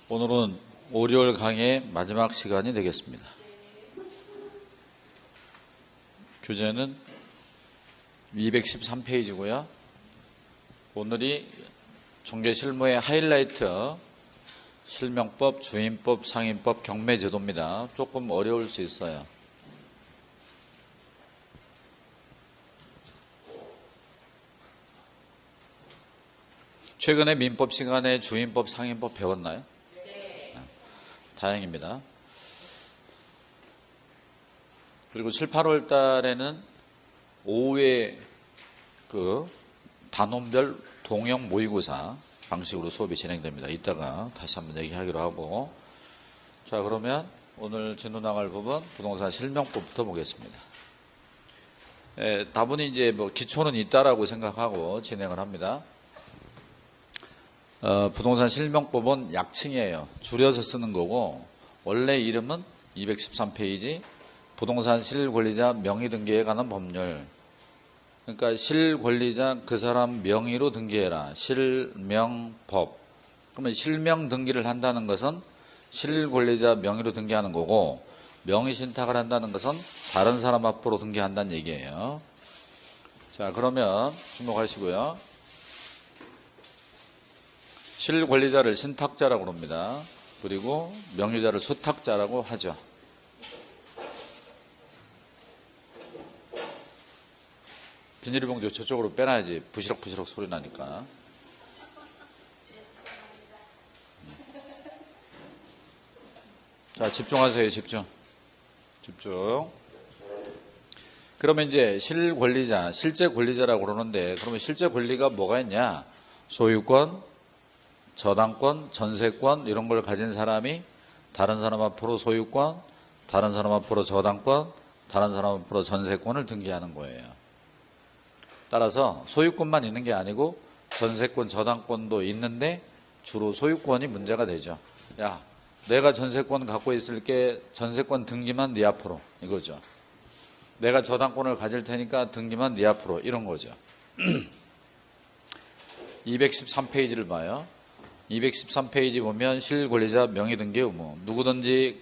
오늘은 월요일 강의 마지막 시간이 되겠습니다. 교재는 213페이지고요. 오늘이 중개실무의 하이라이트 실명법, 주임법, 상임법, 경매제도입니다. 조금 어려울 수 있어요. 최근에 민법 시간에 주임법, 상임법 배웠나요? 네. 다행입니다. 그리고 7, 8월 달에는 오후에 단원별 동형 모의고사 방식으로 수업이 진행됩니다. 이따가 다시 한번 얘기하기로 하고. 자, 그러면 오늘 진도 나갈 부분 부동산 실명법부터 보겠습니다. 다분히 이제 기초는 있다라고 생각하고 진행을 합니다. 부동산 실명법은 약칭이에요. 줄여서 쓰는 거고, 원래 이름은 213페이지 부동산 실권리자 명의 등기에 관한 법률. 그러니까 실권리자 그 사람 명의로 등기해라. 실명법. 그러면 실명 등기를 한다는 것은 실권리자 명의로 등기하는 거고, 명의 신탁을 한다는 것은 다른 사람 앞으로 등기한다는 얘기예요. 자, 그러면 주목하시고요. 실권리자를 신탁자라고 합니다. 그리고 명의자를 수탁자라고 하죠. 비닐봉지 저쪽으로 빼놔야지 부시럭부시럭 소리 나니까. 자, 집중하세요. 집중. 그러면 이제 실권리자, 실제 권리자라고 그러는데, 그러면 실제 권리가 뭐가 있냐? 소유권, 저당권, 전세권 이런 걸 가진 사람이 다른 사람 앞으로 소유권, 다른 사람 앞으로 저당권, 다른 사람 앞으로 전세권을 등기하는 거예요. 따라서 소유권만 있는 게 아니고 전세권, 저당권도 있는데 주로 소유권이 문제가 되죠. 야, 내가 전세권 갖고 있을게, 전세권 등기만 네 앞으로, 이거죠. 내가 저당권을 가질 테니까 등기만 네 앞으로, 이런 거죠. 213페이지를 봐요. 213페이지 보면 실권리자 명의등기 의무. 누구든지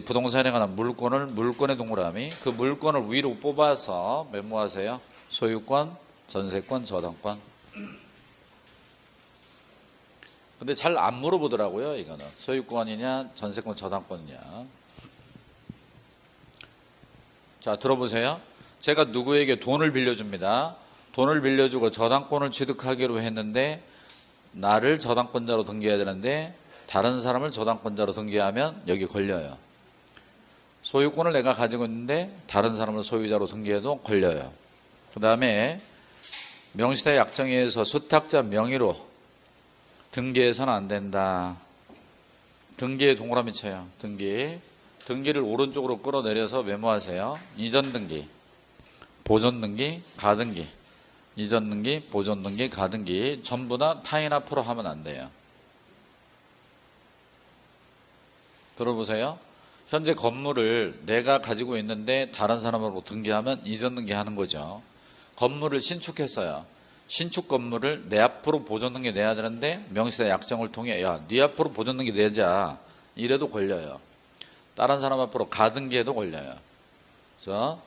부동산에 관한 물건의 동그라미, 그 물건을 위로 뽑아서 메모하세요. 소유권, 전세권, 저당권. 근데 잘 안 물어보더라고요. 이거는 소유권이냐 전세권, 저당권이냐. 자, 들어보세요. 제가 누구에게 돈을 빌려줍니다. 돈을 빌려주고 저당권을 취득하기로 했는데 나를 저당권자로 등기해야 되는데 다른 사람을 저당권자로 등기하면 여기 걸려요. 소유권을 내가 가지고 있는데 다른 사람을 소유자로 등기해도 걸려요. 그 다음에 명시대 약정에 의해서 수탁자 명의로 등기해서는 안 된다. 등기에 동그라미 쳐요. 등기를 오른쪽으로 끌어내려서 메모하세요. 이전 등기, 보존 등기, 가등기. 이전 등기, 보존 등기, 가등기 전부 다 타인 앞으로 하면 안 돼요. 들어보세요. 현재 건물을 내가 가지고 있는데 다른 사람으로 등기하면 이전 등기하는 거죠. 건물을 신축했어요. 신축 건물을 내 앞으로 보존 등기 내야 되는데 명시대 약정을 통해 야, 네 앞으로 보존 등기 내자. 이래도 걸려요. 다른 사람 앞으로 가등기해도 걸려요. 그래서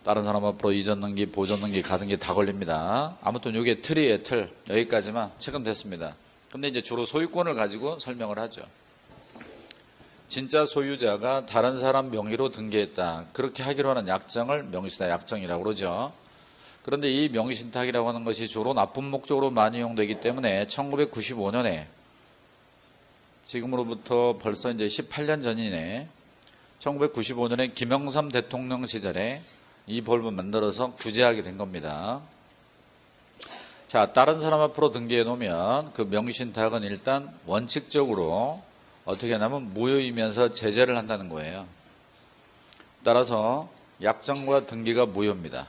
다른 사람 앞으로 이전 등기, 보존 등기, 가등기 다 걸립니다. 아무튼 이게 틀이에요, 틀. 여기까지만 체크됐습니다. 근데 이제 주로 소유권을 가지고 설명을 하죠. 진짜 소유자가 다른 사람 명의로 등기했다. 그렇게 하기로 하는 약정을 명의신탁 약정이라고 그러죠. 그런데 이 명의신탁이라고 하는 것이 주로 나쁜 목적으로 많이 이용되기 때문에 1995년에 지금으로부터 벌써 이제 18년 전이네. 1995년에 김영삼 대통령 시절에 이 법을 만들어서 규제하게 된 겁니다. 자, 다른 사람 앞으로 등기해 놓으면 그 명의신탁은 일단 원칙적으로 어떻게 하냐면 무효이면서 제재를 한다는 거예요. 따라서 약정과 등기가 무효입니다.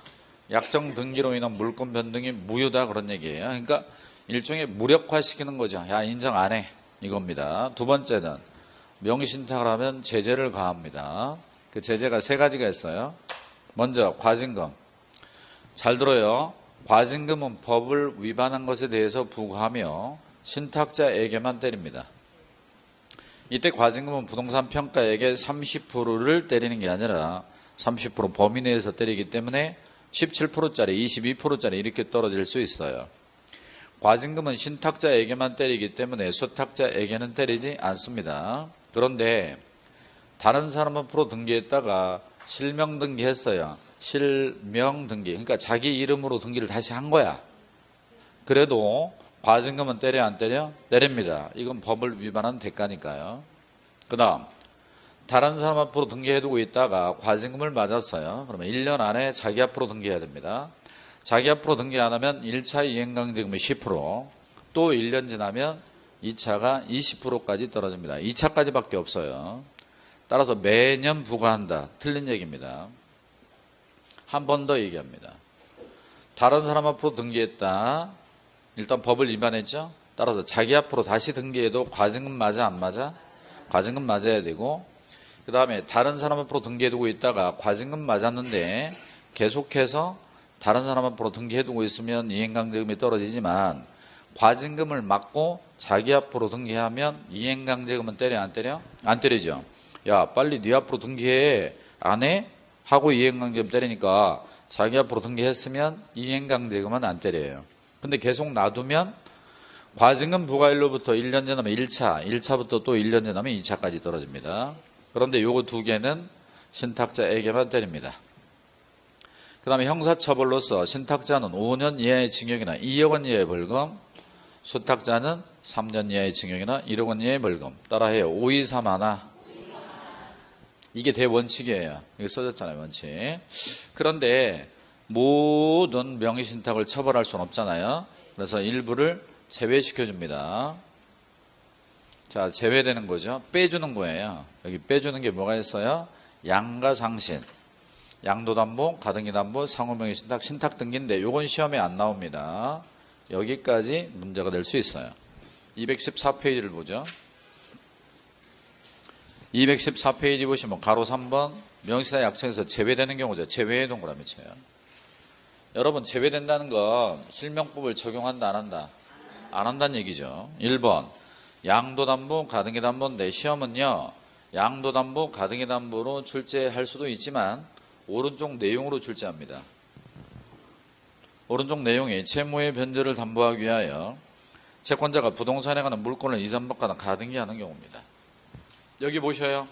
약정 등기로 인한 물권 변동이 무효다 그런 얘기예요. 그러니까 일종의 무력화시키는 거죠. 야, 인정 안 해. 이겁니다. 두 번째는 명의신탁을 하면 제재를 가합니다. 그 제재가 세 가지가 있어요. 먼저 과징금. 잘 들어요. 과징금은 법을 위반한 것에 대해서 부과하며 신탁자에게만 때립니다. 이때 과징금은 부동산 평가액의 30%를 때리는 게 아니라 30% 범위 내에서 때리기 때문에 17%짜리, 22%짜리 이렇게 떨어질 수 있어요. 과징금은 신탁자에게만 때리기 때문에 수탁자에게는 때리지 않습니다. 그런데 다른 사람 앞으로 등기했다가 실명 등기했어요. 실명 등기. 그러니까 자기 이름으로 등기를 다시 한 거야. 그래도 과징금은 때려 안 때려? 때립니다. 이건 법을 위반한 대가니까요. 그 다음 다른 사람 앞으로 등기해두고 있다가 과징금을 맞았어요. 그러면 1년 안에 자기 앞으로 등기해야 됩니다. 자기 앞으로 등기 안 하면 1차 이행강제금이 10%, 또 1년 지나면 2차가 20%까지 떨어집니다. 2차까지밖에 없어요. 따라서 매년 부과한다. 틀린 얘기입니다. 한 번 더 얘기합니다. 다른 사람 앞으로 등기했다. 일단 법을 위반했죠. 따라서 자기 앞으로 다시 등기해도 과징금 맞아 안 맞아? 과징금 맞아야 되고, 그 다음에 다른 사람 앞으로 등기해두고 있다가 과징금 맞았는데 계속해서 다른 사람 앞으로 등기해두고 있으면 이행강제금이 떨어지지만 과징금을 맞고 자기 앞으로 등기하면 이행강제금은 때려 안 때려? 안 때리죠. 야 빨리 네 앞으로 등기해. 안 해? 하고 이행강제금 때리니까 자기 앞으로 등기했으면 이행강제금은 안 때려요. 근데 계속 놔두면 과징금 부과일로부터 1년 지나면 1차, 1차부터 또 1년 지나면 2차까지 떨어집니다. 그런데 요거 두 개는 신탁자에게만 때립니다. 그 다음에 형사처벌로서 신탁자는 5년 이하의 징역이나 2억 원 이하의 벌금, 수탁자는 3년 이하의 징역이나 1억 원 이하의 벌금. 따라해요. 523 하나. 이게 대원칙이에요. 이게 써졌잖아요. 원칙. 그런데 모든 명의신탁을 처벌할 수는 없잖아요. 그래서 일부를 제외시켜줍니다. 자, 제외되는 거죠. 빼주는 거예요. 여기 빼주는 게 뭐가 있어요? 양가상신, 양도담보, 가등기담보, 상호명의신탁, 신탁등기인데 요건 시험에 안 나옵니다. 여기까지 문제가 될 수 있어요. 214페이지를 보죠. 214페이지 보시면 가로 3번 명의신탁 약정에서 제외되는 경우죠. 제외의 동그라미 쳐요. 여러분 제외된다는 건 실명법을 적용한다 안 한다? 안 한다는 얘기죠. 1번 양도담보, 가등기담보인데 시험은요. 양도담보, 가등기담보로 출제할 수도 있지만 오른쪽 내용으로 출제합니다. 오른쪽 내용이 채무의 변제를 담보하기 위하여 채권자가 부동산에 관한 물건을 이전받거나 가등기하는 경우입니다. 여기 보셔요.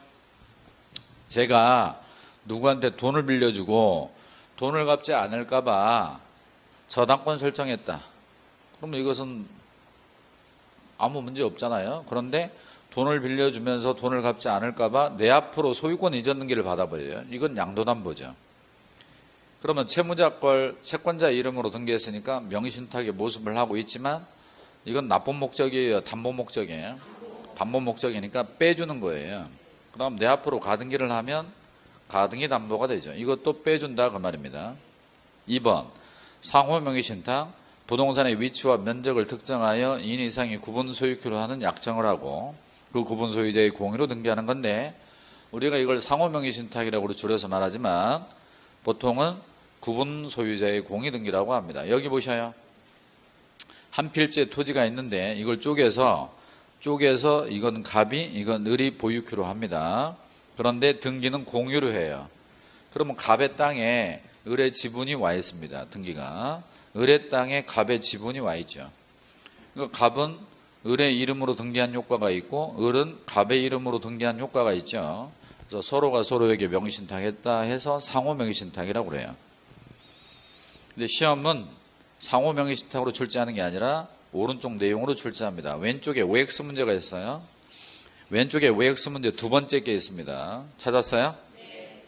제가 누구한테 돈을 빌려주고 돈을 갚지 않을까봐 저당권 설정했다. 그러면 이것은 아무 문제 없잖아요. 그런데 돈을 빌려주면서 돈을 갚지 않을까봐 내 앞으로 소유권 이전 등기를 받아버려요. 이건 양도담보죠. 그러면 채무자 걸 채권자 이름으로 등기했으니까 명의신탁의 모습을 하고 있지만 이건 납본 목적이에요. 담보 목적이에요. 담보 목적이니까 빼주는 거예요. 그럼 내 앞으로 가등기를 하면 가등기 담보가 되죠. 이것도 빼준다 그 말입니다. 2번 상호 명의신탁 부동산의 위치와 면적을 특정하여 2인 이상의 구분 소유權로 하는 약정을 하고 그 구분 소유자의 공의로 등기하는 건데 우리가 이걸 상호 명의신탁이라고 줄여서 말하지만 보통은 구분 소유자의 공의 등기라고 합니다. 여기 보셔요. 한 필지에 토지가 있는데 이걸 쪼개서 이건 갑이 이건 을이 보유權로 합니다. 그런데 등기는 공유로 해요. 그러면 갑의 땅에 을의 지분이 와 있습니다. 등기가. 을의 땅에 갑의 지분이 와 있죠. 그러니까 갑은 을의 이름으로 등기한 효과가 있고 을은 갑의 이름으로 등기한 효과가 있죠. 그래서 서로가 서로에게 명의신탁했다 해서 상호 명의신탁이라고 그래요. 근데 시험은 상호 명의신탁으로 출제하는 게 아니라 오른쪽 내용으로 출제합니다. 왼쪽에 OX 문제가 있어요. 왼쪽에 OX 문제 두 번째 게 있습니다. 찾았어요? 네.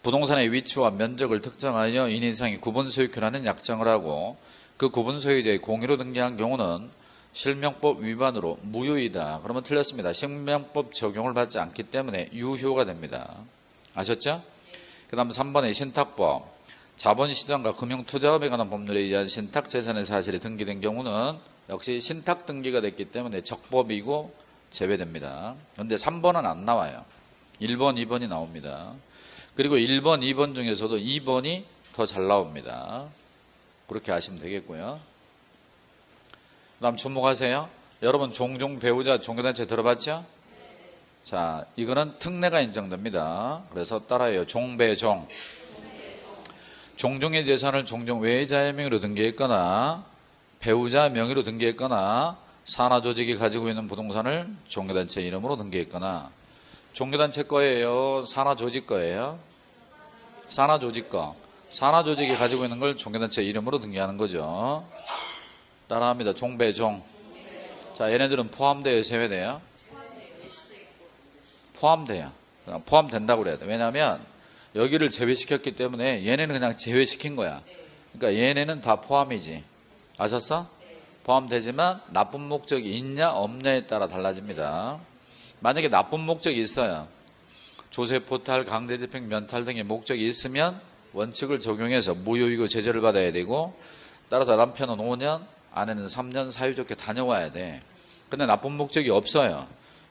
부동산의 위치와 면적을 특정하여 2인 이상의 구분 소유권하는 약정을 하고 그 구분 소유자의 공의로 등기한 경우는 실명법 위반으로 무효이다. 그러면 틀렸습니다. 실명법 적용을 받지 않기 때문에 유효가 됩니다. 아셨죠? 그 다음 3번의 신탁법. 자본시장과 금융투자업에 관한 법률에 의한 신탁재산의 사실이 등기된 경우는 역시 신탁등기가 됐기 때문에 적법이고 제외됩니다. 그런데 3번은 안 나와요. 1번, 2번이 나옵니다. 그리고 1번, 2번 중에서도 2번이 더 잘 나옵니다. 그렇게 아시면 되겠고요. 그 다음 주목하세요. 여러분 종종 배우자 종교단체 들어봤죠? 자, 이거는 특례가 인정됩니다. 그래서 따라해요. 종배종. 종종의 재산을 종종 외자의 명의로 등기했거나 배우자 명의로 등기했거나 산하조직이 가지고 있는 부동산을 종교단체 이름으로 등기했거나. 종교단체 거예요? 산하조직 거예요? 산하조직 거. 산하조직이 가지고 있는 걸 종교단체 이름으로 등기하는 거죠. 따라합니다. 종배종. 자, 얘네들은 포함돼요? 제외돼요? 포함돼요. 포함된다고 그래야 돼. 왜냐하면 여기를 제외시켰기 때문에 얘네는 그냥 제외시킨 거야. 그러니까 얘네는 다 포함이지. 아셨어? 포함되지만 나쁜 목적이 있냐 없냐에 따라 달라집니다. 만약에 나쁜 목적이 있어요. 조세포탈, 강제집행, 면탈 등의 목적이 있으면 원칙을 적용해서 무효이고 제재를 받아야 되고, 따라서 남편은 5년, 아내는 3년 사유좋게 다녀와야 돼. 근데 나쁜 목적이 없어요.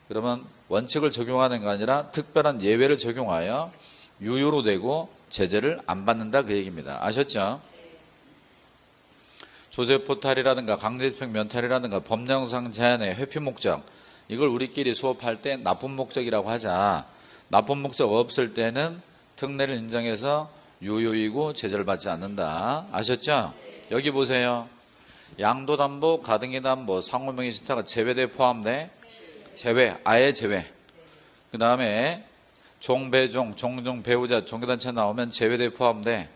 그러면 원칙을 적용하는 게 아니라 특별한 예외를 적용하여 유효로 되고 제재를 안 받는다 그 얘기입니다. 아셨죠? 조세포탈이라든가 강제집행 면탈이라든가 법령상 제한의 회피 목적, 이걸 우리끼리 수업할 때 나쁜 목적이라고 하자. 나쁜 목적 없을 때는 특례를 인정해서 유효이고 제재를 받지 않는다. 아셨죠? 여기 보세요. 양도담보, 가등기담보, 상호명의신탁은 제외돼 포함돼? 제외, 아예 제외. 그 다음에 종배종, 종종, 배우자, 종교단체 나오면 제외돼 포함돼?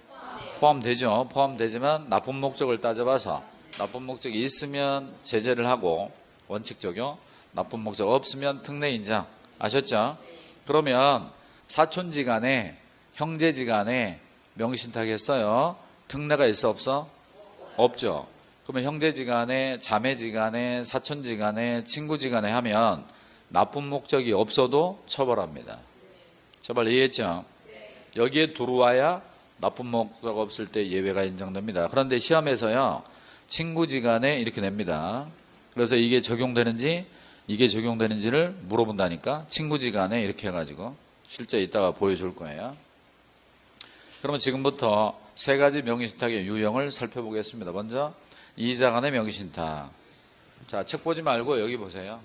포함되죠. 포함되지만 나쁜 목적을 따져봐서 나쁜 목적이 있으면 제재를 하고 원칙 적용, 나쁜 목적 없으면 특례 인정. 아셨죠? 그러면 사촌지간에, 형제지간에 명의신탁했어요. 특례가 있어 없어? 없죠. 그러면 형제지간에, 자매지간에, 사촌지간에, 친구지간에 하면 나쁜 목적이 없어도 처벌합니다. 처벌 이해했죠? 여기에 들어와야 나쁜 목적 없을 때 예외가 인정됩니다. 그런데 시험에서요, 친구지간에 이렇게 냅니다. 그래서 이게 적용되는지 이게 적용되는지를 물어본다니까. 친구지간에 이렇게 해가지고 실제 이따가 보여줄 거예요. 그러면 지금부터 세 가지 명의신탁의 유형을 살펴보겠습니다. 먼저 이자간의 명의신탁. 자, 책 보지 말고 여기 보세요.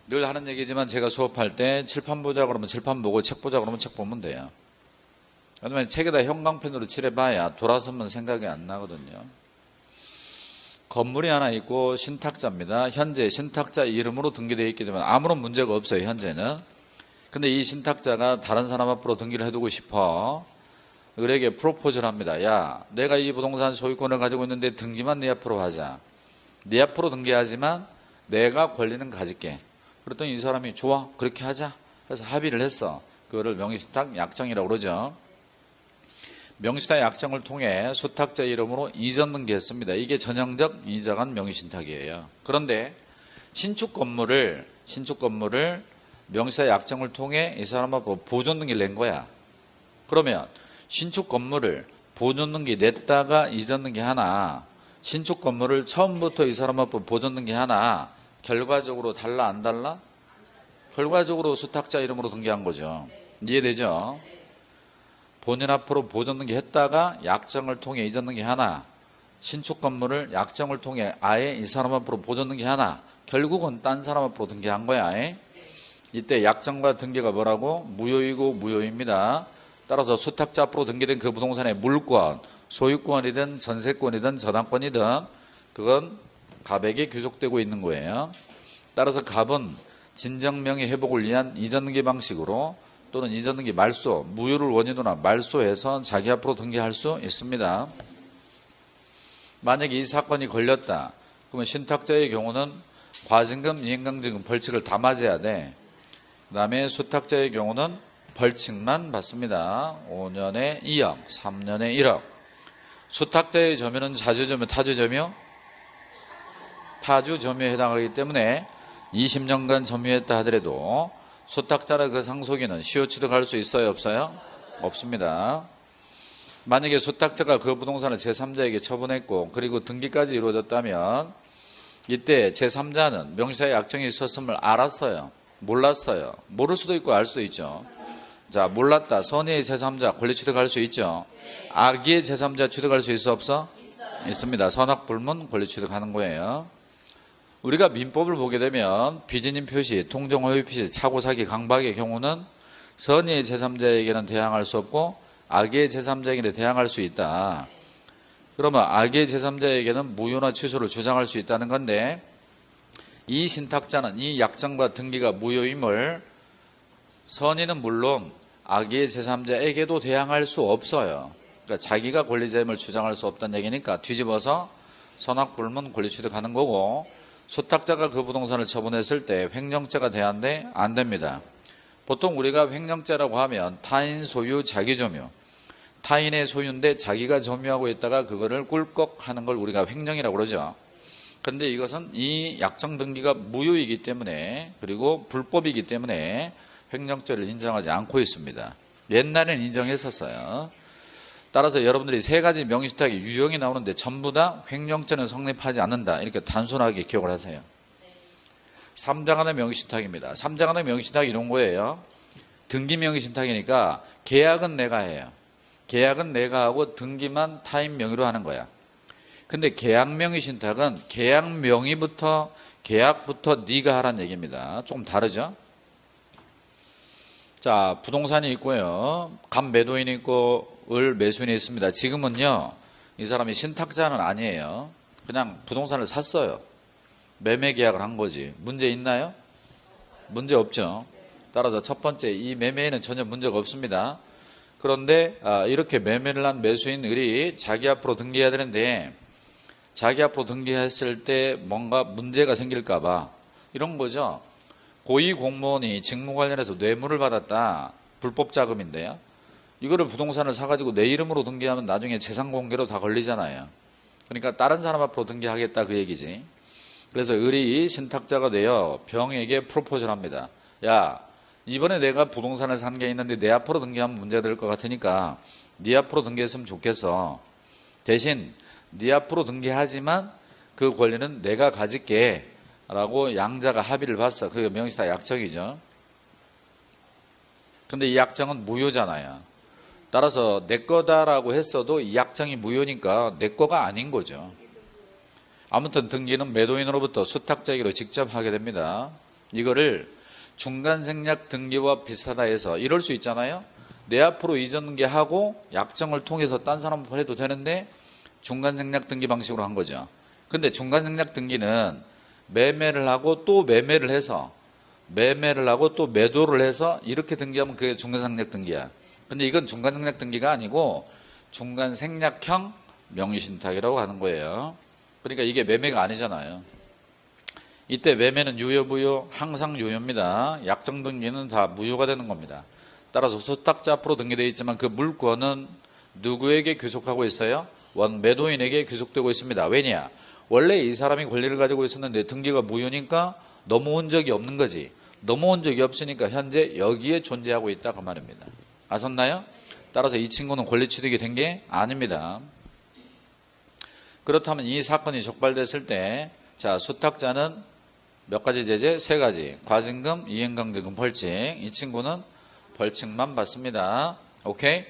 늘 하는 얘기지만 제가 수업할 때 칠판 보자 그러면 칠판 보고 책 보자 그러면 책 보면 돼요. 왜냐면 책에다 형광펜으로 칠해봐야 돌아서면 생각이 안 나거든요. 건물이 하나 있고 신탁자입니다. 현재 신탁자 이름으로 등기되어 있기 때문에 아무런 문제가 없어요. 현재는. 근데 이 신탁자가 다른 사람 앞으로 등기를 해두고 싶어. 을에게 프로포즈를 합니다. 야, 내가 이 부동산 소유권을 가지고 있는데 등기만 네 앞으로 하자. 네 앞으로 등기하지만 내가 권리는 가질게. 그랬더니 이 사람이 좋아, 그렇게 하자. 해서 합의를 했어. 그거를 명의신탁 약정이라고 그러죠. 명의신탁 약정을 통해 수탁자 이름으로 이전 등기했습니다. 이게 전형적 이자간 명의신탁이에요. 그런데 신축 건물을 명의신탁 약정을 통해 이 사람하고 보존 등기를 낸 거야. 그러면 신축 건물을 보존 등기 냈다가 이전 등기 하나, 신축 건물을 처음부터 이 사람하고 보존 등기 하나, 결과적으로 달라 안 달라? 결과적으로 수탁자 이름으로 등기한 거죠. 이해되죠? 본인 앞으로 보존 등기 했다가 약정을 통해 이전 등기 하나, 신축 건물을 약정을 통해 아예 이 사람 앞으로 보존 등기 하나, 결국은 딴 사람 앞으로 등기한 거야. 이때 약정과 등기가 뭐라고? 무효이고 무효입니다. 따라서 수탁자 앞으로 등기된 그 부동산의 물권, 소유권이든 전세권이든 저당권이든 그건 갑에게 귀속되고 있는 거예요. 따라서 갑은 진정명의 회복을 위한 이전 등기 방식으로 또는 이전 등기 말소, 무효를 원인으로 말소해서 자기 앞으로 등기할 수 있습니다. 만약에 이 사건이 걸렸다. 그러면 신탁자의 경우는 과징금, 이행강제금, 벌칙을 다 맞아야 돼. 그 다음에 수탁자의 경우는 벌칙만 받습니다. 5년에 2억, 3년에 1억. 수탁자의 점유는 자주점유, 타주점유? 타주점유에 해당하기 때문에 20년간 점유했다 하더라도 수탁자나 그 상속인은 시효 취득할 수 있어요? 없어요? 없습니다. 만약에 수탁자가 그 부동산을 제3자에게 처분했고 그리고 등기까지 이루어졌다면 이때 제3자는 명의사의 약정이 있었음을 알았어요? 몰랐어요? 모를 수도 있고 알 수도 있죠. 자, 몰랐다. 선의의 제3자 권리 취득할 수 있죠. 악의의 제3자 취득할 수 있어 없어? 있습니다. 선악불문 권리 취득하는 거예요. 우리가 민법을 보게 되면 비진임 표시, 통정 허위 표시, 차고 사기, 강박의 경우는 선의의 제3자에게는 대항할 수 없고 악의 제3자에게는 대항할 수 있다. 그러면 악의 제3자에게는 무효나 취소를 주장할 수 있다는 건데, 이 신탁자는 이 약정과 등기가 무효임을 선의는 물론 악의 제3자에게도 대항할 수 없어요. 그러니까 자기가 권리자임을 주장할 수 없다는 얘기니까 뒤집어서 선악불문 권리취득하는 거고, 수탁자가 그 부동산을 처분했을 때 횡령죄가 돼야하는데 안 됩니다. 보통 우리가 횡령죄라고 하면 타인 소유 자기 점유, 타인의 소유인데 자기가 점유하고 있다가 그거를 꿀꺽하는 걸 우리가 횡령이라고 그러죠. 그런데 이것은 이 약정 등기가 무효이기 때문에, 그리고 불법이기 때문에 횡령죄를 인정하지 않고 있습니다. 옛날에는 인정했었어요. 따라서 여러분들이 세 가지 명의신탁의 유형이 나오는데 전부 다 횡령죄는 성립하지 않는다, 이렇게 단순하게 기억을 하세요. 3장안의 명의신탁입니다. 3장안의 명의신탁이 이런 거예요. 등기 명의신탁이니까 계약은 내가 해요. 계약은 내가 하고 등기만 타인 명의로 하는 거야. 근데 계약 명의신탁은 계약 명의부터, 계약부터 네가 하라는 얘기입니다. 조금 다르죠? 자, 부동산이 있고요. 감 매도인이 있고 을 매수인이 있습니다. 지금은요, 이 사람이 신탁자는 아니에요. 그냥 부동산을 샀어요. 매매 계약을 한 거지. 문제 있나요? 문제 없죠. 따라서 첫 번째, 이 매매에는 전혀 문제가 없습니다. 그런데 이렇게 매매를 한 매수인들이 자기 앞으로 등기해야 되는데, 자기 앞으로 등기했을 때 뭔가 문제가 생길까 봐 이런 거죠. 고위 공무원이 직무 관련해서 뇌물을 받았다, 불법 자금인데요. 이거를 부동산을 사가지고 내 이름으로 등기하면 나중에 재산 공개로 다 걸리잖아요. 그러니까 다른 사람 앞으로 등기하겠다, 그 얘기지. 그래서 을이 신탁자가 되어 병에게 프로포즈를 합니다. 야, 이번에 내가 부동산을 산 게 있는데 내 앞으로 등기하면 문제가 될 것 같으니까 네 앞으로 등기했으면 좋겠어. 대신 네 앞으로 등기하지만 그 권리는 내가 가질게 라고 양자가 합의를 봤어. 그게 명의신탁 약정이죠. 근데 이 약정은 무효잖아요. 따라서 내 거다라고 했어도 이 약정이 무효니까 내 거가 아닌 거죠. 아무튼 등기는 매도인으로부터 수탁자에게로 직접 하게 됩니다. 이거를 중간생략 등기와 비슷하다 해서 이럴 수 있잖아요. 내 앞으로 이전 등기하고 약정을 통해서 딴 사람 해도 되는데 중간생략 등기 방식으로 한 거죠. 근데 중간생략 등기는 매매를 하고 또 매매를 해서, 매매를 하고 또 매도를 해서 이렇게 등기하면 그게 중간생략 등기야. 근데 이건 중간생략 등기가 아니고 중간생략형 명의신탁이라고 하는 거예요. 그러니까 이게 매매가 아니잖아요. 이때 매매는 유효, 무효, 항상 유효입니다. 약정 등기는 다 무효가 되는 겁니다. 따라서 수탁자 앞으로 등기되어 있지만 그 물권은 누구에게 귀속하고 있어요? 원 매도인에게 귀속되고 있습니다. 왜냐? 원래 이 사람이 권리를 가지고 있었는데 등기가 무효니까 넘어온 적이 없는 거지. 넘어온 적이 없으니까 현재 여기에 존재하고 있다, 그 말입니다. 아셨나요? 따라서 이 친구는 권리 취득이 된 게 아닙니다. 그렇다면 이 사건이 적발됐을 때, 자, 수탁자는 몇 가지 제재? 세 가지. 과징금, 이행강제금, 벌칙. 이 친구는 벌칙만 받습니다. 오케이?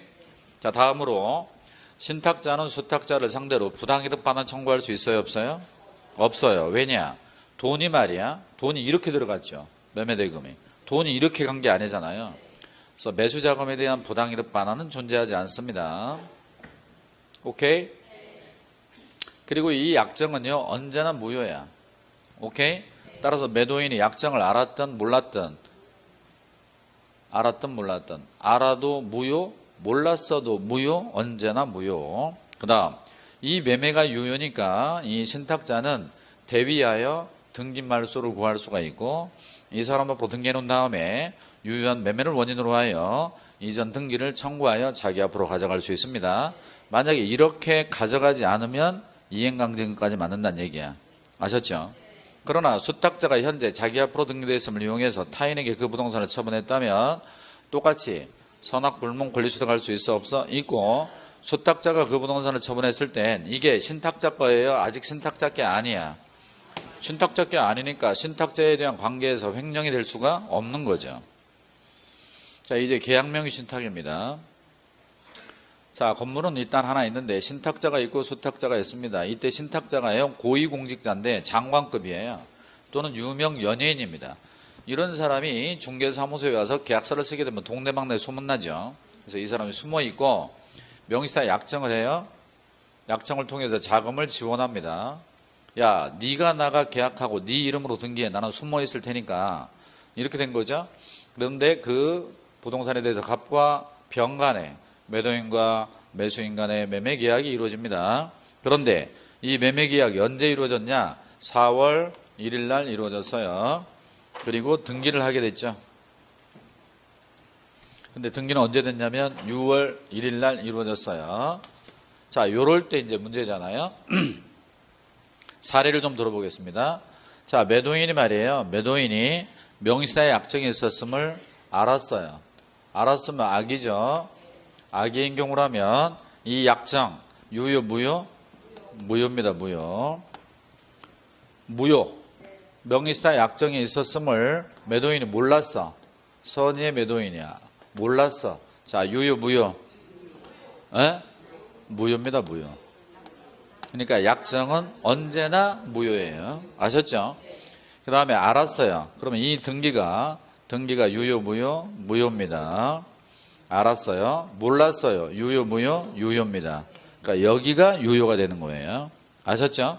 자, 다음으로 신탁자는 수탁자를 상대로 부당이득 반환 청구할 수 있어요, 없어요? 없어요. 왜냐? 돈이 말이야. 돈이 이렇게 들어갔죠. 매매대금이. 돈이 이렇게 간 게 아니잖아요. 그래서 매수 자금에 대한 부당이득 반환은 존재하지 않습니다. 오케이? 그리고 이 약정은요, 언제나 무효야. 오케이? 따라서 매도인이 약정을 알았든 몰랐든, 알아도 무효, 몰랐어도 무효, 언제나 무효. 그 다음, 이 매매가 유효니까 이 신탁자는 대위하여 등기 말소를 구할 수가 있고, 이 사람 앞으로 등기해 놓은 다음에 유효한 매매를 원인으로 하여 이전 등기를 청구하여 자기 앞으로 가져갈 수 있습니다. 만약에 이렇게 가져가지 않으면 이행강제금까지 맞는다는 얘기야. 아셨죠? 그러나 수탁자가 현재 자기 앞으로 등기되어 있음을 이용해서 타인에게 그 부동산을 처분했다면 똑같이 선악불문 권리취득할 수 있어, 없어? 있고, 수탁자가 그 부동산을 처분했을 땐 이게 신탁자 거예요? 아직 신탁자 게 아니야. 신탁자 게 아니니까 신탁자에 대한 관계에서 횡령이 될 수가 없는 거죠. 자, 이제 계약명의 신탁입니다. 자, 건물은 일단 하나 있는데 신탁자가 있고 수탁자가 있습니다. 이때 신탁자가요, 고위공직자인데 장관급이에요. 또는 유명 연예인입니다. 이런 사람이 중개사무소에 와서 계약서를 쓰게 되면 동네방네 소문나죠. 그래서 이 사람이 숨어있고 명의시타 약정을 해요. 약정을 통해서 자금을 지원합니다. 야, 네가 나가 계약하고 네 이름으로 등기해. 나는 숨어있을 테니까. 이렇게 된 거죠. 그런데 그 부동산에 대해서 갑과 병 간에 매도인과 매수인 간의 매매 계약이 이루어집니다. 그런데 이 매매 계약이 언제 이루어졌냐? 4월 1일 날 이루어졌어요. 그리고 등기를 하게 됐죠. 근데 등기는 언제 됐냐면 6월 1일 날 이루어졌어요. 자, 요럴 때 이제 문제잖아요. 사례를 좀 들어보겠습니다. 자, 매도인이 말이에요. 매도인이 명의시타에 약정이 있었음을 알았어요. 알았으면 악이죠. 악인 경우라면 이 약정 유효 무효? 무효입니다. 무효. 무효. 명의시타 약정이 있었음을 매도인이 몰랐어. 선의의 매도인이야. 몰랐어. 자, 유효 무효? 에? 무효입니다. 무효. 그러니까 약정은 언제나 무효예요. 아셨죠? 그 다음에 알았어요. 그러면 이 등기가 유효 무효? 무효입니다. 알았어요. 몰랐어요. 유효 무효? 유효입니다. 그러니까 여기가 유효가 되는 거예요. 아셨죠?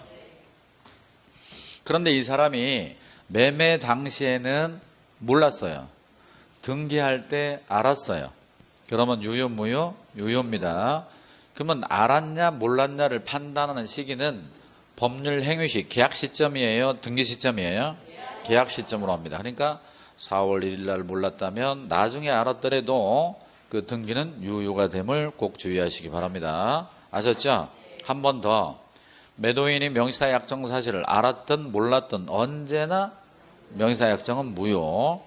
그런데 이 사람이 매매 당시에는 몰랐어요. 등기할 때 알았어요. 그러면 유효 무효? 유효입니다. 그러면 알았냐 몰랐냐를 판단하는 시기는 법률 행위시 계약 시점이에요? 등기 시점이에요? 계약 시점으로 합니다. 그러니까 4월 1일 날 몰랐다면 나중에 알았더라도 그 등기는 유효가 됨을 꼭 주의하시기 바랍니다. 아셨죠? 한 번 더. 매도인이 명의시타 약정 사실을 알았든 몰랐든 언제나 명의시타 약정은 무효.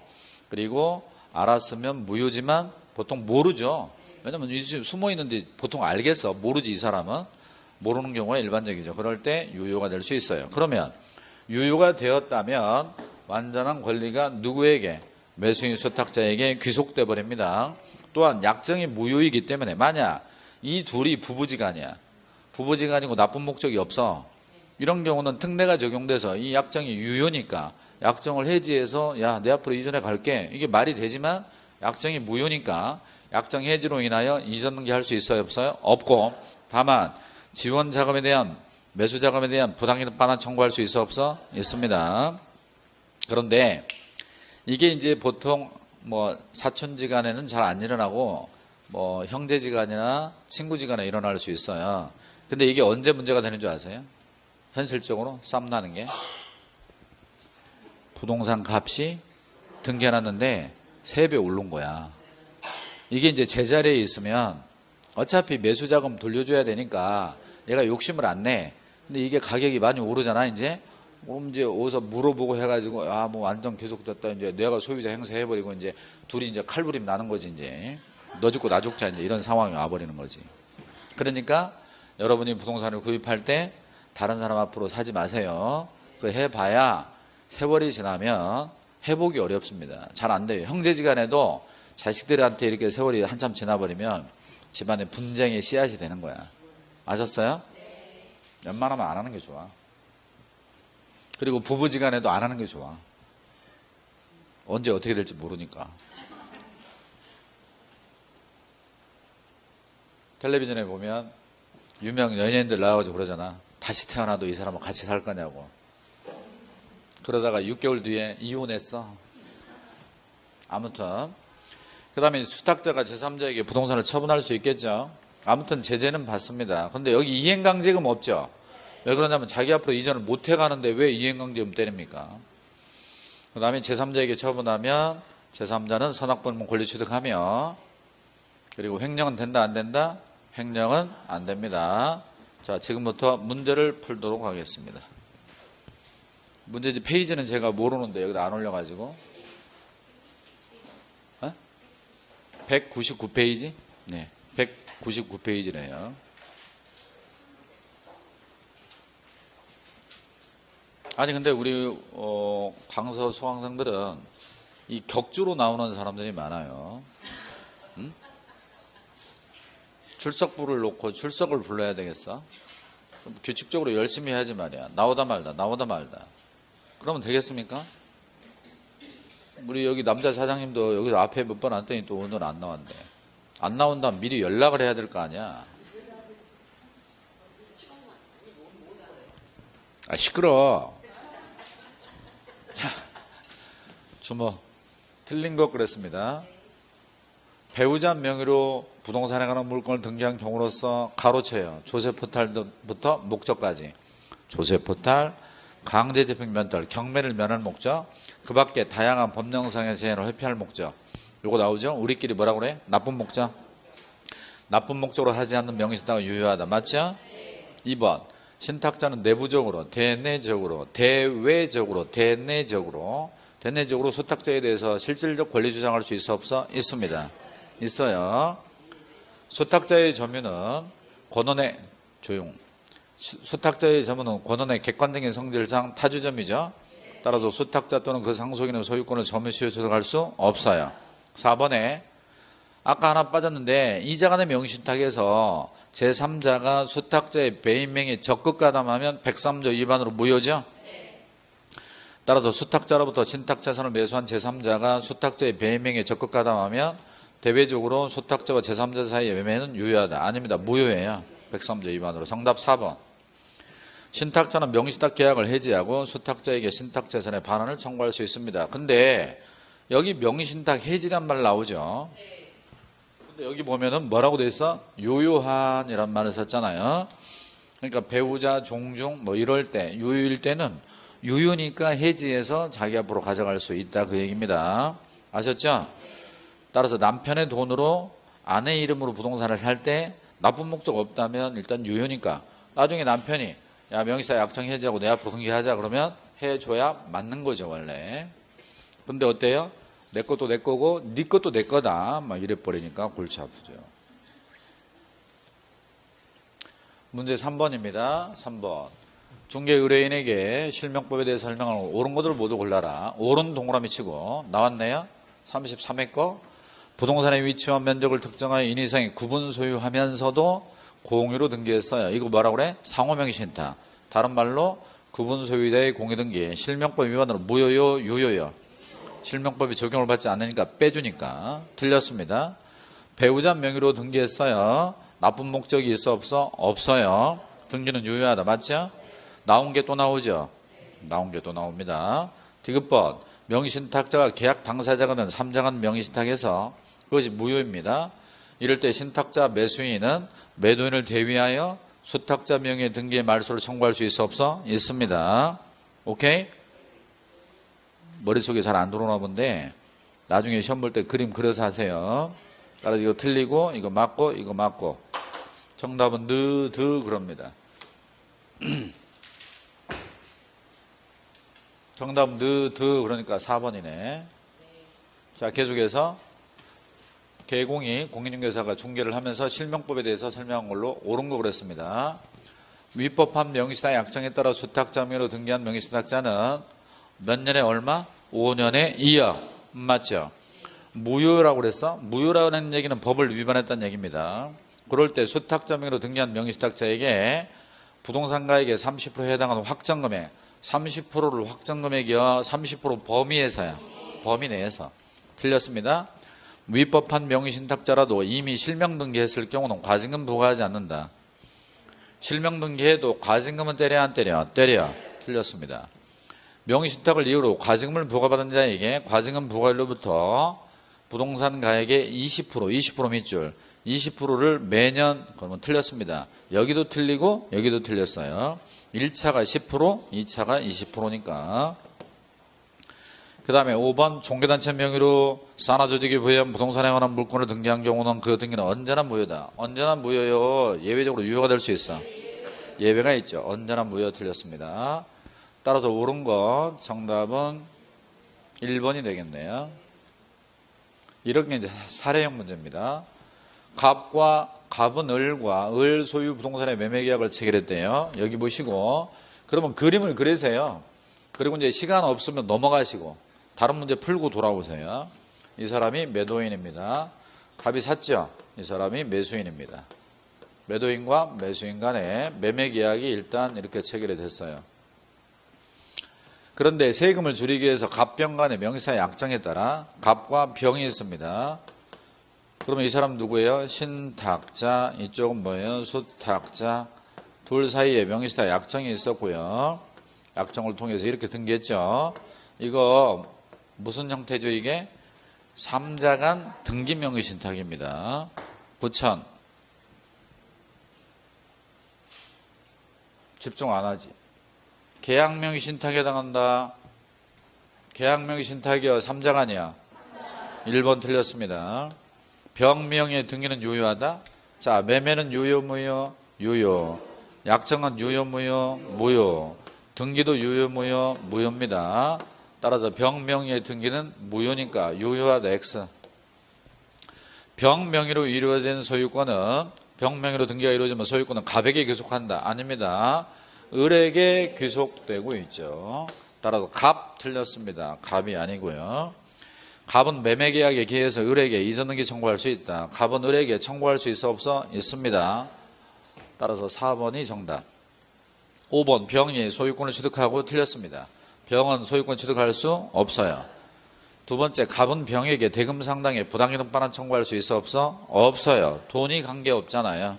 그리고 알았으면 무효지만 보통 모르죠. 왜냐면 지금 숨어 있는데 보통 알겠어. 모르지, 이 사람은. 모르는 경우가 일반적이죠. 그럴 때 유효가 될 수 있어요. 그러면 유효가 되었다면 완전한 권리가 누구에게? 매수인 수탁자에게 귀속돼 버립니다. 또한 약정이 무효이기 때문에 만약 이 둘이 부부지간이야. 부부지간이고 나쁜 목적이 없어. 이런 경우는 특례가 적용돼서 이 약정이 유효니까 약정을 해지해서 야, 내 앞으로 이전해 갈게. 이게 말이 되지만 약정이 무효니까 약정 해지로 인하여 이전 등기할 수 있어요? 없어요? 없고 다만 지원 자금에 대한 매수 자금에 대한 부당이득 반환 청구할 수 있어? 없어? 있습니다. 그런데 이게 이제 보통 뭐 사촌지간에는 잘 안 일어나고 뭐 형제지간이나 친구지간에 일어날 수 있어요. 근데 이게 언제 문제가 되는 줄 아세요? 현실적으로 쌈 나는 게 부동산 값이 등기해놨는데 3배 오른 거야. 이게 이제 제자리에 있으면 어차피 매수자금 돌려줘야 되니까 얘가 욕심을 안 내. 근데 이게 가격이 많이 오르잖아, 이제. 그럼 이제 어디서 물어보고 해가지고, 아, 뭐 완전 계속됐다. 이제 내가 소유자 행사해버리고 이제 둘이 이제 칼부림 나는 거지, 이제. 너 죽고 나 죽자, 이제 이런 상황이 와버리는 거지. 그러니까 여러분이 부동산을 구입할 때 다른 사람 앞으로 사지 마세요. 그 해봐야 세월이 지나면 회복이 어렵습니다. 잘 안 돼요. 형제지간에도 자식들한테 이렇게 세월이 한참 지나버리면 집안에 분쟁의 씨앗이 되는 거야. 아셨어요? 웬만하면 안 하는 게 좋아. 그리고 부부지간에도 안 하는 게 좋아. 언제 어떻게 될지 모르니까. 텔레비전에 보면 유명 연예인들 나와가지고 그러잖아. 다시 태어나도 이 사람하고 같이 살 거냐고. 그러다가 6개월 뒤에 이혼했어. 아무튼 그 다음에 수탁자가 제3자에게 부동산을 처분할 수 있겠죠. 아무튼 제재는 받습니다. 근데 여기 이행강제금 없죠. 왜 그러냐면 자기 앞으로 이전을 못 해가는데 왜 이행강제금 때립니까? 그 다음에 제3자에게 처분하면 제3자는 선악법문 권리 취득하며, 그리고 횡령은 된다 안 된다? 횡령은 안 됩니다. 자, 지금부터 문제를 풀도록 하겠습니다. 문제지 페이지는 제가 모르는데 여기다 안 올려가지고 199페이지? 네, 199페이지네요. 아니 근데 우리 강서 수강생들은 이 격주로 나오는 사람들이 많아요. 응? 출석부를 놓고 출석을 불러야 되겠어? 규칙적으로 열심히 해야지 말이야. 나오다 말다. 그러면 되겠습니까? 우리 여기 남자 사장님도 여기서 앞에 몇 번 왔더니 또 오늘 안 나왔네. 안 나온다면 미리 연락을 해야 될 거 아니야. 아, 시끄러. 자, 주목. 틀린 것 그랬습니다. 배우자 명의로 부동산에 관한 물건을 등기한 경우로서 가로쳐요. 조세포탈부터 목적까지. 조세포탈, 강제집행 면탈, 경매를 면할 목적, 그 밖에 다양한 법령상의 제한을 회피할 목적. 요거 나오죠? 우리끼리 뭐라고 그래? 나쁜 목적. 나쁜 목적으로 하지 않는 명의신탁은 유효하다. 맞죠? 2번. 신탁자는 내부적으로, 대내적으로, 대내적으로 수탁자에 대해서 실질적 권리 주장할 수 있어 없어? 있습니다. 있어요. 수탁자의 점유는 권원의 수탁자의 점유는 권원의 객관적인 성질상 타주점이죠. 따라서 수탁자 또는 그 상속인의 소유권을 점유시효 소득할 수 없어요. 4번에 아까 하나 빠졌는데 이자간의 명의신탁에서 제3자가 수탁자의 배임명에 적극 가담하면 103조 위반으로 무효죠. 따라서 수탁자로부터 신탁자산을 매수한 제3자가 수탁자의 배임명에 적극 가담하면 대외적으로 수탁자와 제3자 사이의 매매는 유효하다. 아닙니다. 무효예요. 103조 위반으로. 정답 4번. 신탁자는 명의신탁 계약을 해지하고 수탁자에게 신탁재산의 반환을 청구할 수 있습니다. 근데 여기 명의신탁 해지란 말 나오죠. 근데 여기 보면은 뭐라고 돼 있어? 유효한이란 말을 썼잖아요. 그러니까 배우자, 종중 뭐 이럴 때 유효일 때는 유효니까 해지해서 자기 앞으로 가져갈 수 있다 그 얘기입니다. 아셨죠? 따라서 남편의 돈으로 아내 이름으로 부동산을 살 때 나쁜 목적 없다면 일단 유효니까 나중에 남편이 야 명의신탁 약정 해지하고 내 앞으로 등기하자 그러면 해줘야 맞는 거죠 원래. 근데 어때요? 내 것도 내 거고 네 것도 내 거다 막 이래버리니까 골치 아프죠. 문제 3번입니다. 3번. 중개 의뢰인에게 실명법에 대해 설명하는 옳은 것들을 모두 골라라. 옳은 동그라미 치고 나왔네요. 33회 거. 부동산의 위치와 면적을 특정하여 인위상의 구분 소유하면서도 공유로 등기했어요. 이거 뭐라고 그래? 상호명의신탁. 다른 말로 구분 소유자의 공유등기. 실명법 위반으로 무효요, 유효요. 실명법이 적용을 받지 않으니까 빼주니까. 틀렸습니다. 배우자 명의로 등기했어요. 나쁜 목적이 있어 없어? 없어요. 등기는 유효하다. 맞죠? 나온 게 또 나오죠? 나온 게 또 나옵니다. 디귿번. 명의신탁자가 계약 당사자가 된 3자간 명의신탁에서 그것이 무효입니다. 이럴 때 신탁자 매수인은 매도인을 대위하여 수탁자 명의 등기의 말소를 청구할 수 있어 없어? 있습니다. 오케이? 머릿속에 잘 안 들어오나 본데 나중에 시험 볼 때 그림 그려서 하세요. 따라서 이거 틀리고 이거 맞고 이거 맞고 정답은 그럽니다. 정답은 그러니까 4번이네. 자 계속해서 개공이 공인중개사가 중개를 하면서 실명법에 대해서 설명한 걸로 옳은 거 그랬습니다. 위법한 명의신탁 약정에 따라 수탁자 명의로 등기한 명의신탁자는 몇 년에 얼마? 5년에 2억. 맞죠? 무효라고 그랬어? 무효라는 얘기는 법을 위반했다는 얘기입니다. 그럴 때 수탁자 명의로 등기한 명의신탁자에게 부동산가액의 30%에 해당하는 확정금액 30%를 확정금액이요 30% 범위에서야. 범위 내에서. 틀렸습니다. 위법한 명의신탁자라도 이미 실명등기했을 경우는 과징금 부과하지 않는다. 실명등기해도 과징금은 때려 안 때려? 때려. 틀렸습니다. 명의신탁을 이유로 과징금을 부과받은 자에게 과징금 부과일로부터 부동산 가액의 20% 밑줄 20%를 매년 그러면 틀렸습니다. 여기도 틀리고 여기도 틀렸어요. 1차가 10%, 2차가 20%니까. 그 다음에 5번 종교단체 명의로 산하조직이 부여한 부동산에 관한 물건을 등기한 경우는 그 등기는 언제나 무효다. 언제나 무효요. 예외적으로 유효가 될 수 있어. 예외가 있죠. 언제나 무효 틀렸습니다. 따라서 옳은 것 정답은 1번이 되겠네요. 이런 게 이제 사례형 문제입니다. 갑은 을과 을 소유 부동산의 매매 계약을 체결했대요. 여기 보시고 그러면 그림을 그리세요. 그리고 이제 시간 없으면 넘어가시고 다른 문제 풀고 돌아오세요. 이 사람이 매도인입니다. 갑이 샀죠. 이 사람이 매수인입니다. 매도인과 매수인 간의 매매 계약이 일단 이렇게 체결이 됐어요. 그런데 세금을 줄이기 위해서 갑병 간의 명의사의 약정에 따라 갑과 병이 있습니다. 그러면 이 사람 누구예요? 신탁자, 이쪽은 뭐예요? 수탁자. 둘 사이에 명의사 약정이 있었고요. 약정을 통해서 이렇게 등기했죠. 이거 무슨 형태죠 이게? 삼자간 등기명의신탁입니다. 부천. 집중 안 하지. 계약명의신탁에 해당한다. 계약명의신탁이요. 삼자간이야. 1번 틀렸습니다. 병명의 등기는 유효하다. 자, 매매는 유효, 무효? 유효. 약정은 유효, 무효? 무효. 등기도 유효, 무효? 무효입니다. 따라서 병명의 등기는 무효니까 유효하다. X. 병명의로 이루어진 소유권은 병명의로 등기가 이루어지면 소유권은 갑에게 귀속한다. 아닙니다. 을에게 귀속되고 있죠. 따라서 갑 틀렸습니다. 갑이 아니고요. 갑은 매매계약에 기해서 을에게 이전등기 청구할 수 있다. 갑은 을에게 청구할 수 있어 없어? 있습니다. 따라서 4번이 정답. 5번 병이 소유권을 취득하고 틀렸습니다. 병은 소유권 취득할 수 없어요. 두 번째 갑은 병에게 대금 상당의 부당이동 반환 청구할 수 있어 없어? 없어요. 돈이 관계없잖아요.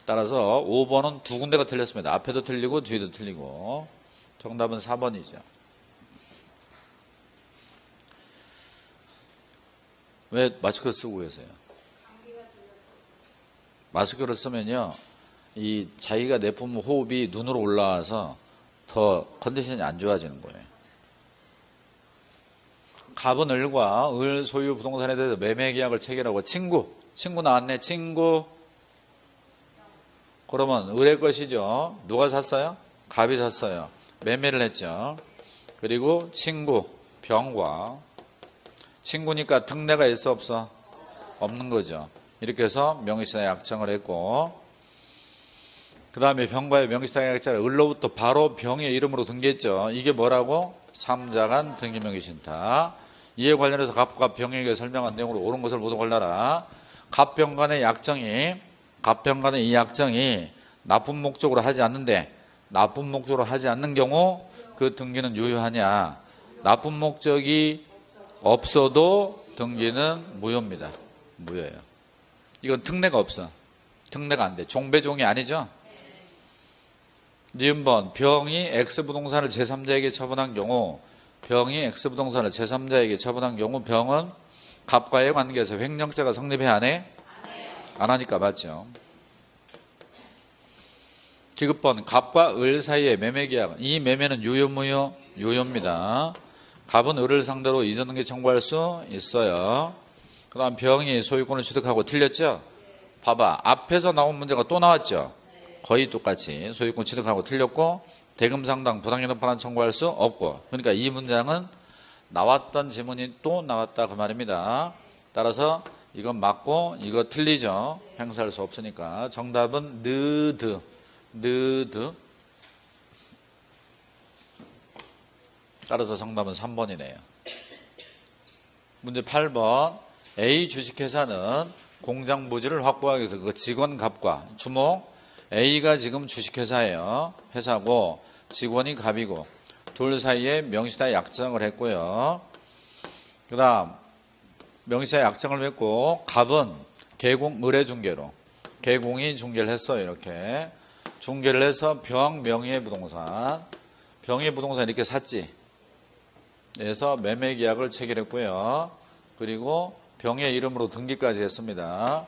따라서 5번은 두 군데가 틀렸습니다. 앞에도 틀리고 뒤에도 틀리고. 정답은 4번이죠. 왜 마스크를 쓰고 계세요? 마스크를 쓰면요, 이 자기가 내뿜은 호흡이 눈으로 올라와서 더 컨디션이 안 좋아지는 거예요. 갑은 을과 을 소유 부동산에 대해서 매매 계약을 체결하고 친구 나왔네. 친구. 그러면 을의 것이죠. 누가 샀어요? 갑이 샀어요. 매매를 했죠. 그리고 친구 병과 친구니까 특례가 있어 없어? 없는 거죠. 이렇게 해서 명의시사 약정을 했고, 그 다음에 병과의 명의시사 약정을 을로부터 바로 병의 이름으로 등기했죠. 이게 뭐라고? 삼자간 등기명의신탁. 이에 관련해서 갑과 병에게 설명한 내용으로 옳은 것을 모두 골라라. 갑병 간의 이 약정이 납품 목적으로 하지 않는데, 납품 목적으로 하지 않는 경우 그 등기는 유효하냐? 납품 목적이 없어도 등기는 무효입니다. 무효예요. 이건 특례가 없어. 특례가 안 돼. 종배종이 아니죠? 니은번 병이 X부동산을 제3자에게 처분한 경우, 병이 X부동산을 제3자에게 처분한 경우 병은 갑과의 관계에서 횡령죄가 성립해 안 해? 안 하니까 맞죠. 디귿번 갑과 을 사이의 매매계약. 이 매매는 유효 무효? 유효입니다. 갑은 을을 상대로 이전등기 청구할 수 있어요. 그 다음 병이 소유권을 취득하고 틀렸죠? 봐봐. 앞에서 나온 문제가 또 나왔죠? 거의 똑같이 소유권 취득하고 틀렸고, 대금 상당 부당이동 반환 청구할 수 없고. 그러니까 이 문장은 나왔던 지문이 또 나왔다 그 말입니다. 따라서 이건 맞고 이거 틀리죠? 행사할 수 없으니까. 정답은 느드. 따라서 정답은 3번이네요. 문제 8번. A 주식회사는 공장 부지를 확보하기 위해서 그 직원 갑과 주목. A가 지금 주식회사예요. 회사고 직원이 갑이고 둘 사이에 명의시사 약정을 했고요. 그 다음 명의시사 약정을 맺고 갑은 계공 을의 중개로 계공이 중개를 했어요. 이렇게 중개를 해서 병 명의의 부동산, 병의 부동산 이렇게 샀지. 그래서 매매 계약을 체결했고요. 그리고 병의 이름으로 등기까지 했습니다.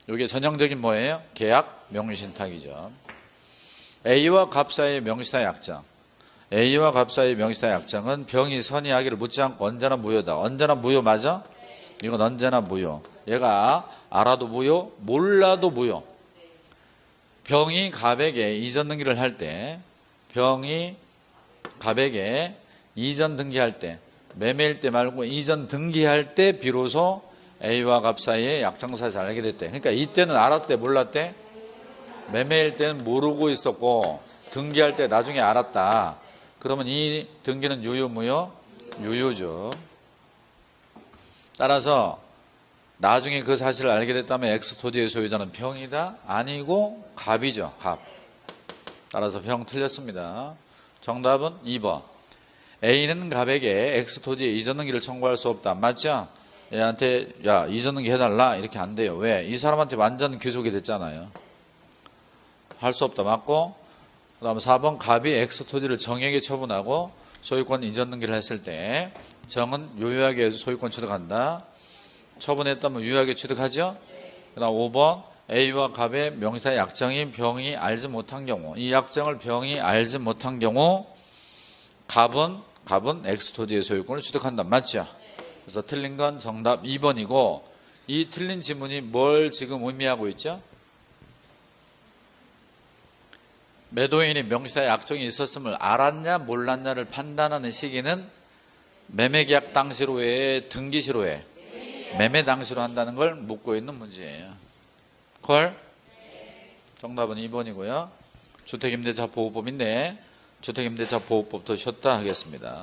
이게 전형적인 뭐예요? 계약 명의신탁이죠. A와 갑 사이의 명의시사 약정. A와 갑 사이의 명의시사 약정은 병이 선의하기를 묻지 않고 언제나 무효다. 언제나 무효 맞아? 이건 언제나 무효. 얘가 알아도 무효, 몰라도 무효. 병이 갑에게 이전 등기를 할 때, 병이 갑에게 이전 등기할 때, 매매일 때 말고 이전 등기할 때 비로소 A와 갑 사이에 약정사실을 알게 됐대. 그러니까 이때는 알았대, 몰랐대? 매매일 때는 모르고 있었고 등기할 때 나중에 알았다. 그러면 이 등기는 유효 무효? 유효죠. 따라서 나중에 그 사실을 알게 됐다면 X 토지의 소유자는 병이다? 아니고 갑이죠. 갑. 따라서 병 틀렸습니다. 정답은 2번. A는 갑에게 X 토지에 이전 등기를 청구할 수 없다. 맞죠? 얘한테 야 이전 등기 해달라 이렇게 안 돼요. 왜? 이 사람한테 완전 귀속이 됐잖아요. 할 수 없다. 맞고 그 다음 4번 갑이 X 토지를 정에게 처분하고 소유권 이전 등기를 했을 때 정은 유효하게 소유권 취득한다. 처분했다면 유효하게 취득하죠. 그 다음 5번 A와 갑의 명의사 약정이 병이 알지 못한 경우, 이 약정을 병이 알지 못한 경우 갑은 X 토지의 소유권을 취득한다. 맞죠? 그래서 틀린 건 정답 2번이고 이 틀린 지문이 뭘 지금 의미하고 있죠? 매도인이 명의사 약정이 있었음을 알았냐 몰랐냐를 판단하는 시기는 매매계약 당시로 해, 등기시로 해? 매매 당시로 한다는 걸 묻고 있는 문제예요. 콜? 정답은 2번이고요. 주택임대차 보호법인데 주택임대차 보호법도 쉬었다 하겠습니다.